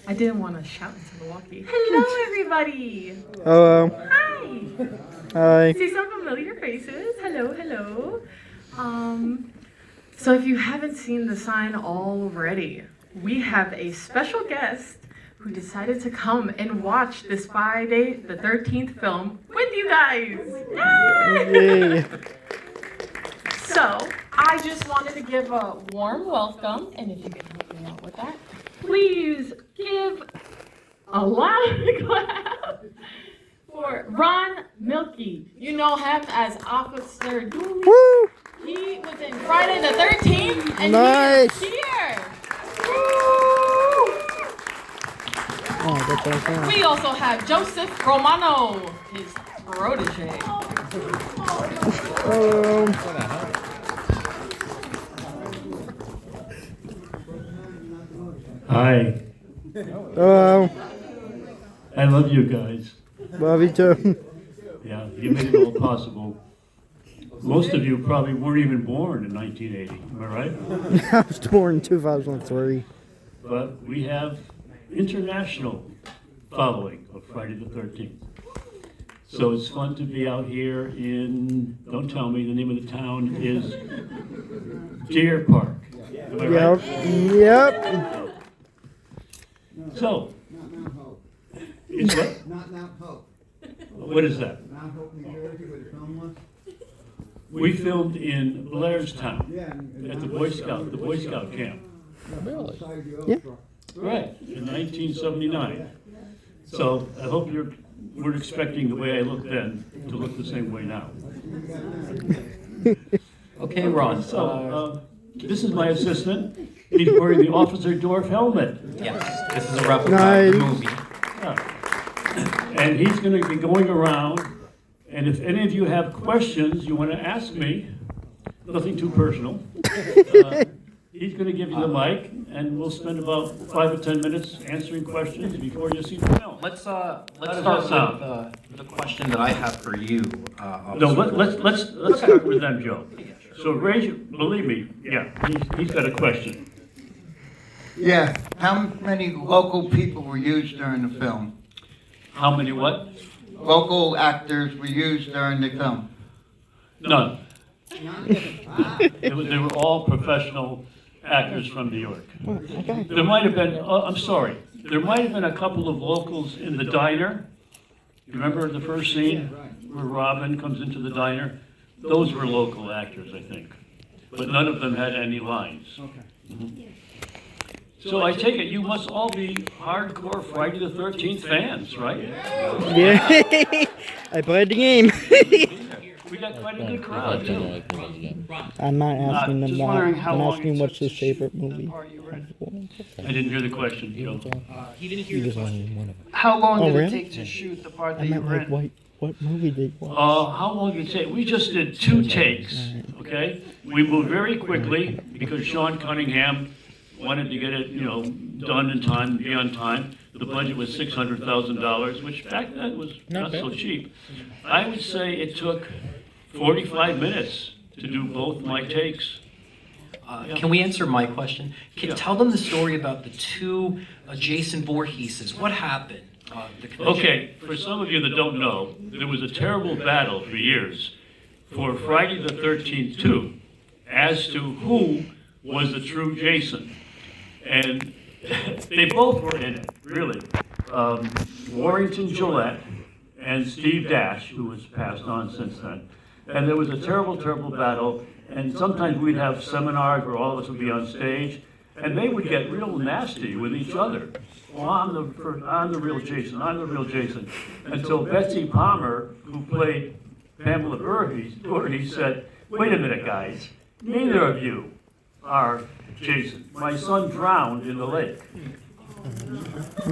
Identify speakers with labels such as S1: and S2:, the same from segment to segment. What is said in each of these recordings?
S1: I didn't want to shout into Milwaukee. Hello, everybody.
S2: Hello.
S1: Hi.
S2: Hi.
S1: See some familiar faces. Hello, hello. So if you haven't seen the sign already, we have a special guest who decided to come and watch this Friday the 13th film with you guys. Yay!
S2: Yay.
S1: So I just wanted to give a warm welcome, and if you can help me out with that, please give a loud clap for Ron Milky. You know him as Officer Dooley.
S2: Woo!
S1: He was in Friday the 13th, and
S2: Nice.
S1: he is here.
S2: Oh, that's awesome.
S1: We also have Joseph Romano, his protege.
S2: Hello.
S3: Hi,
S2: Hello.
S3: I love you guys.
S2: Love you too.
S3: Yeah, you made it all possible. Most of you probably weren't even born in 1980, am I right?
S2: I was born in 2003.
S3: But we have international following of Friday the 13th. So it's fun to be out here in, don't tell me, the name of the town is Deer Park. Am I
S2: Yep.
S3: right?
S2: Yep.
S3: So, it's what?
S4: Not Mount Hope.
S3: What is that?
S4: Mount Hope, New Jersey, where the film was?
S3: We filmed in Blairstown
S4: Yeah. and-
S3: at the Boy Scout camp.
S4: Really? Beside the oil
S2: Yeah.
S4: truck.
S3: Right, in 1979. So I hope you weren't expecting the way I looked then to look the same way now.
S5: Okay, Ron.
S3: So, this is my assistant. He's wearing the Officer Dorf helmet.
S5: Yes, this is a replica
S2: Nice.
S5: of the movie.
S3: Yeah. And he's going to be going around, and if any of you have questions you want to ask me, nothing too personal, he's going to give you the mic, and we'll spend about 5 or 10 minutes answering questions before you see the film.
S5: Let's
S3: does
S5: start
S3: that sound?
S5: with the question that I have for you.
S3: No,
S5: Officer.
S3: let's start with them, Joe. So raise your, believe me, yeah, he's got a question.
S4: Yeah, how many local people were used during the film?
S3: How many what?
S4: Local actors were used during the film?
S3: None. They were all professional actors from New York. There might have been, I'm sorry, there might have been a couple of locals in the diner. You remember the first scene where Robin comes into the diner? Those were local actors, I think. But none of them had any lines. Mhm. So I take it you must all be hardcore Friday the 13th fans, right?
S2: Yeah. I played the game.
S3: We got quite a good crowd, too.
S2: I'm not asking them
S3: just
S2: that.
S3: wondering how
S2: I'm
S3: long
S2: asking
S3: it
S2: what's
S3: took
S2: his
S3: to shoot
S2: favorite
S3: the
S2: movie.
S3: part you were in. I didn't hear the question, Joe.
S6: How long
S2: Oh,
S6: did
S2: really?
S6: it take to shoot the part
S2: I
S6: that you
S2: meant
S6: were
S2: like
S6: in?
S2: what movie did you watch?
S3: How long did it take? We just did 2 takes, okay? We moved very quickly because Sean Cunningham wanted to get it, done in time, be on time. The budget was $600,000, which back then was not so cheap. I would say it took 45 minutes to do both my takes.
S5: Can we answer my question?
S3: Yeah.
S5: Tell them the story about the two Jason Voorheeses. What happened? The convention.
S3: Okay, for some of you that don't know, there was a terrible battle for years for Friday the 13th 2 as to who was the true Jason. And they both were in it, really. Warrington Gillette and Steve Dash, who was passed on since then. And there was a terrible, terrible battle. And sometimes we'd have seminars where all of us would be on stage, and they would get real nasty with each other. Well, I'm the real Jason, I'm the real Jason. Until Betsy Palmer, who played Pamela Voorhees, said, wait a minute, guys, neither of you are Jason. My son drowned in the lake.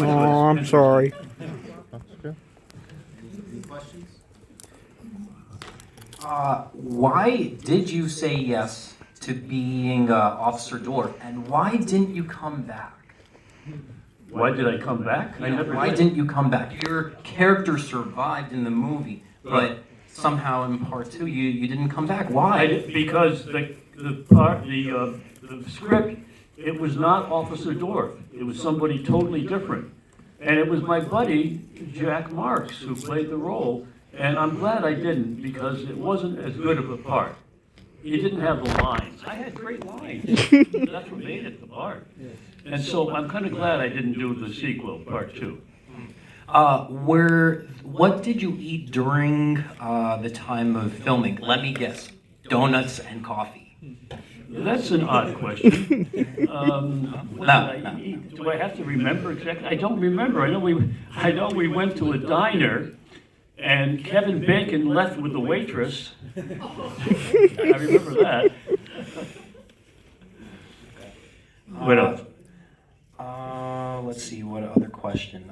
S2: Oh, I'm sorry.
S5: Why did you say yes to being Officer Dorf, and why didn't you come back?
S3: Why did I come back? I never
S5: Why
S3: did.
S5: didn't you come back? Your character survived in the movie, but somehow in part 2 you didn't come back. Why?
S3: Because the script it was not Officer Dorff. It was somebody totally different. And it was my buddy, Jack Marks, who played the role. And I'm glad I didn't, because it wasn't as good of a part. He didn't have the lines. I had great lines. That's what made it the part. And so I'm kind of glad I didn't do the sequel, part 2.
S5: What did you eat during the time of filming? Let me guess. Donuts and coffee.
S3: That's an odd question. What
S5: No,
S3: did I
S5: no.
S3: eat? Do I have to remember exactly? I don't remember. I know we went to a diner, and Kevin Bacon left with the waitress. I remember that. What else?
S5: Let's see, what other question?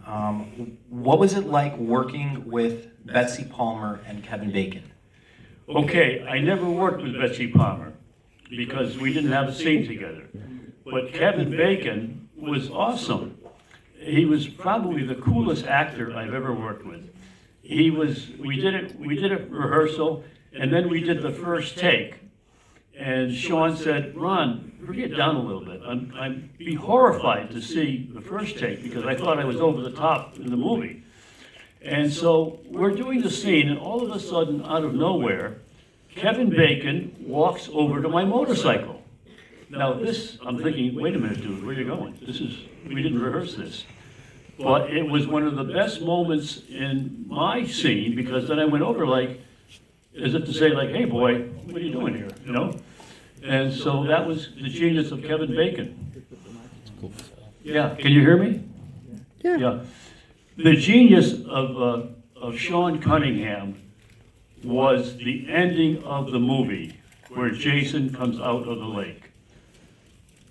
S5: What was it like working with Betsy Palmer and Kevin Bacon?
S3: Okay, I never worked with Betsy Palmer because we didn't have a scene together. But Kevin Bacon was awesome. He was probably the coolest actor I've ever worked with. We did a rehearsal, and then we did the first take. And Sean said, "Ron, bring it down a little bit. I'd be horrified to see the first take because I thought I was over the top in the movie." And so we're doing the scene, and all of a sudden, out of nowhere, Kevin Bacon walks over to my motorcycle. Now this, I'm thinking, wait a minute, dude, where are you going? We didn't rehearse this. But it was one of the best moments in my scene because then I went over like, as if to say like, "Hey boy, what are you doing here?" You know? And so that was the genius of Kevin Bacon. Yeah, can you hear me? Yeah. The genius of Sean Cunningham was the ending of the movie where Jason comes out of the lake.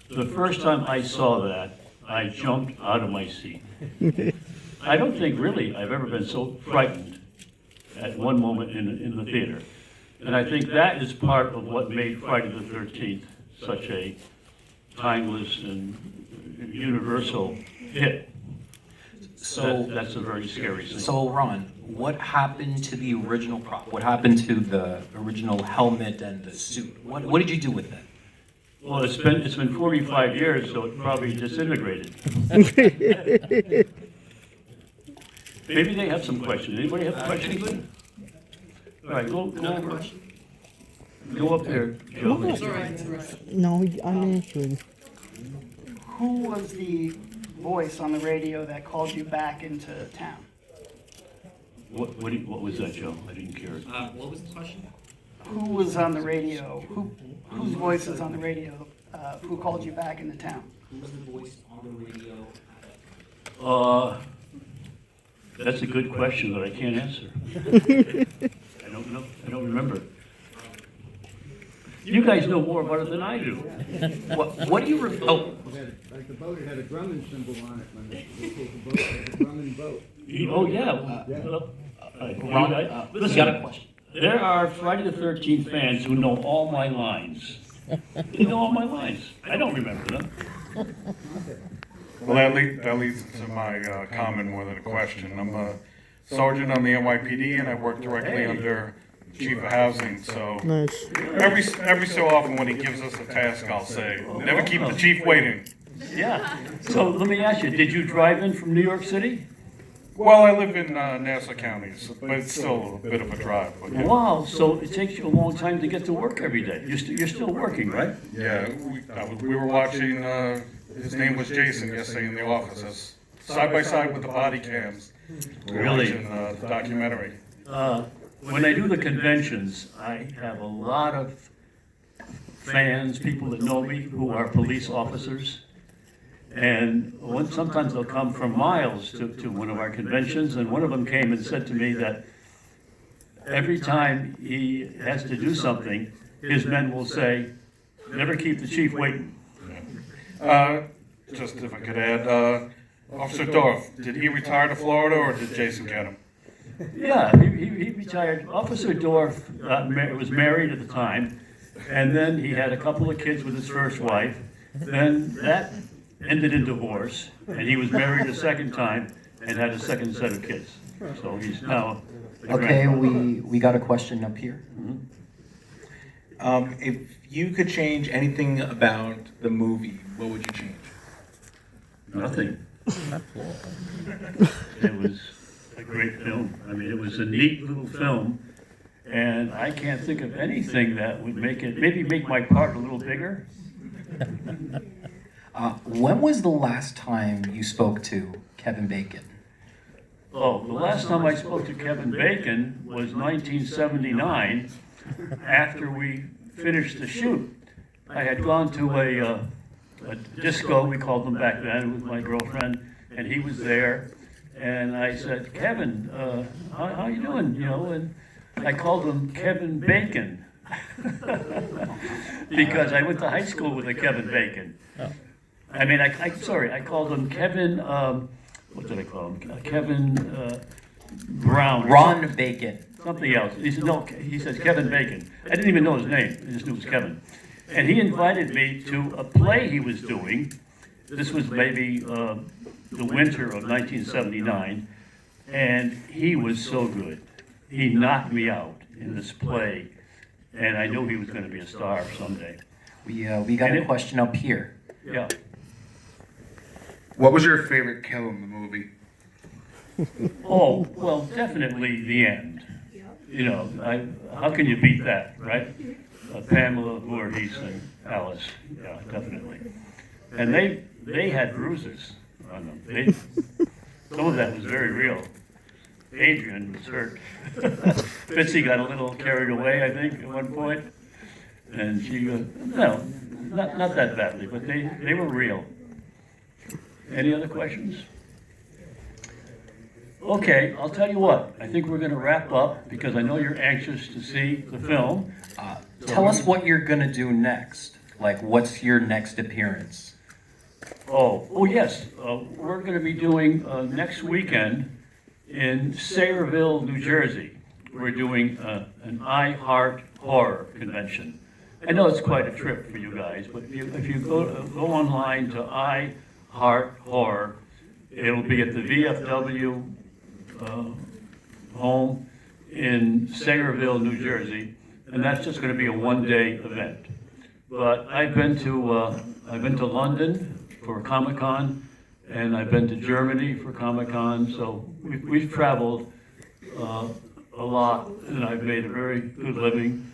S3: The first time I saw that, I jumped out of my seat. I don't think really I've ever been so frightened at one moment in the theater. And I think that is part of what made Friday the 13th such a timeless and universal hit.
S5: So
S3: That's a very scary scene.
S5: So Ron, what happened to the original prop? What happened to the original helmet and the suit? What did you do with that?
S3: Well, it's been 45 years, so it probably disintegrated. Maybe they have some questions. Anybody have questions? All right, go up there, Joe.
S2: No, I'm answering.
S6: Who was the voice on the radio that called you back into town?
S3: What was that, Joe? I didn't hear it.
S7: What was the question?
S6: Who was on the radio? Whose voice is on the radio? Who called you back into town?
S7: Who was the voice on the radio?
S3: That's a good question that I can't answer. I don't know. I don't remember. You guys know more about it than I do.
S5: What do you?
S8: Like the boat, it had a Grumman symbol on it when they pulled the boat, it had a Grumman boat.
S3: Oh yeah.
S5: Ron,
S3: Listen,
S5: you got a question?
S3: there are Friday the 13th fans who know all my lines. They know all my lines. I don't remember them.
S9: Well, that leads to my comment more than a question. I'm a sergeant on the NYPD, and I work directly under Chief of Housing. So
S2: Nice.
S9: every so often, when he gives us a task, I'll say, "Never keep the chief waiting."
S3: Yeah. So let me ask you, did you drive in from New York City?
S9: Well, I live in Nassau County, but it's still a bit of a drive. But yeah,
S3: Wow. So it takes you a long time to get to work every day. You're still working, right?
S9: yeah, we were watching. His name was Jason yesterday in the office, side by side with the body cams. We were
S3: Really?
S9: watching the documentary.
S3: When I do the conventions, I have a lot of fans, people that know me, who are police officers. And sometimes they'll come from miles to one of our conventions, and one of them came and said to me that every time he has to do something, his men will say, "Never keep the chief waiting."
S9: Just if I could add, Officer Dorff, did he retire to Florida or did Jason get him?
S3: Yeah, he retired. Officer Dorff was married at the time, and then he had a couple of kids with his first wife. Then that ended in divorce, and he was married a second time and had a second set of kids. So he's now a
S5: Okay,
S3: grandfather.
S5: we got a question up here.
S10: If you could change anything about the movie, what would you change?
S3: Nothing. It was a great film. I mean, it was a neat little film, and I can't think of anything that would maybe make my part a little bigger.
S5: When was the last time you spoke to Kevin Bacon?
S3: Oh, the last time I spoke to Kevin Bacon was 1979, after we finished the shoot. I had gone to a disco, we called them back then, with my girlfriend, and he was there. And I said, Kevin, how you doing? You know, and I called him Kevin Bacon because I went to high school with a Kevin Bacon. I mean, I called him Kevin. What did I call him? Kevin Brown.
S5: Ron Bacon.
S3: Something else. He said, no, he says Kevin Bacon. I didn't even know his name. I just knew it was Kevin. And he invited me to a play he was doing. This was maybe the winter of 1979. And he was so good. He knocked me out in this play. And I knew he was going to be a star someday.
S5: We got a question up here.
S3: Yeah.
S9: What was your favorite kill in the movie?
S3: Oh, well, definitely the end. You know, how can you beat that, right? Pamela, Voorhees, and Alice. Yeah, definitely. And they had bruises on them. Some of that was very real. Adrian was hurt. Bitsy got a little carried away, I think, at one point. And she, no, not that badly, but they were real. Any other questions? Okay, I'll tell you what. I think we're going to wrap up because I know you're anxious to see the film.
S5: Tell us what you're going to do next. Like, what's your next appearance?
S3: Oh yes. We're going to be doing next weekend in Sayreville, New Jersey. We're doing an I Heart Horror convention. I know it's quite a trip for you guys, but if you go online to I Heart Horror, it'll be at the VFW home in Sayreville, New Jersey, and that's just going to be a one-day event. But I've been to London for Comic-Con, and I've been to Germany for Comic-Con, so we've traveled a lot, and I've made a very good living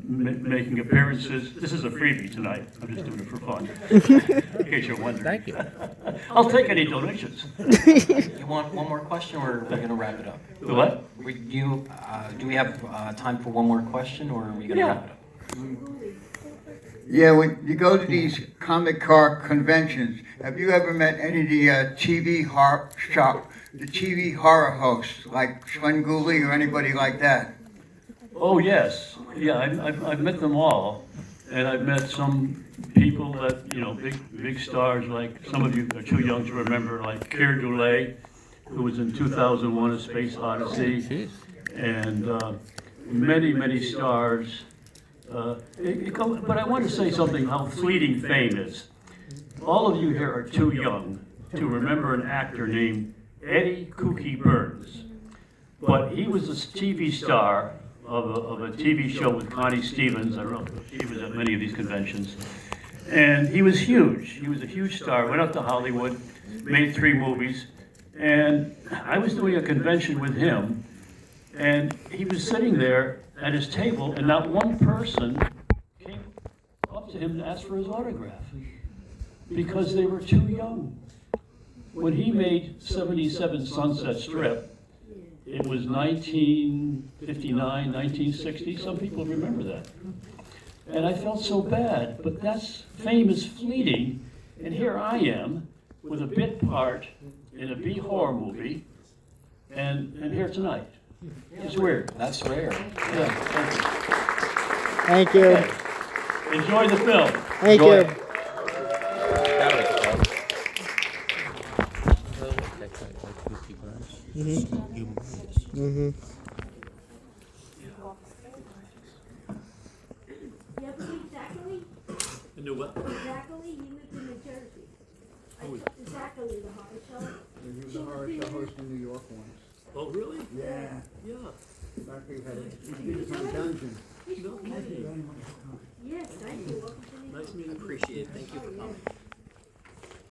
S3: making appearances. This is a freebie tonight. I'm just doing it for fun, in case you're wondering.
S2: Thank you.
S3: I'll take any donations.
S5: You want one more question, or are we going to wrap it up?
S3: The what?
S5: Do we have time for one more question, or are we going to wrap it up?
S4: Yeah, when you go to these comic car conventions, have you ever met any of the TV horror hosts, like Svengoolie or anybody like that?
S3: Oh, yes. Yeah, I've met them all. And I've met some people that, you know, big stars, like some of you are too young to remember, like Keir Dullea, who was in 2001: A Space Odyssey, and many stars. But I want to say something, how fleeting fame is. All of you here are too young to remember an actor named Eddie Kooky Burns. But he was a TV star of a TV show with Connie Stevens. I don't know if he was at many of these conventions. And he was huge. He was a huge star. Went up to Hollywood, made 3 movies. And I was doing a convention with him, and he was sitting there at his table, and not one person came up to him to ask for his autograph because they were too young. When he made 77 Sunset Strip, it was 1959, 1960. Some people remember that. And I felt so bad, but fame is fleeting, and here I am with a bit part in a B horror movie, and here tonight. It's weird.
S5: That's rare.
S3: Yeah,
S2: Thank you.
S3: okay. Enjoy the film.
S2: Thank
S5: Enjoy
S2: you.
S5: it.
S2: Mhm.
S11: You ever see Zachary?
S3: Into what?
S11: Zachary, he lived in New Jersey. I took Zachary the horror show.
S8: He was a horror show host in New York once.
S3: Oh, really?
S8: Yeah.
S3: Yeah.
S8: Zachary had a dungeon.
S11: He's from Maine.
S7: Appreciate it. Thank you for coming.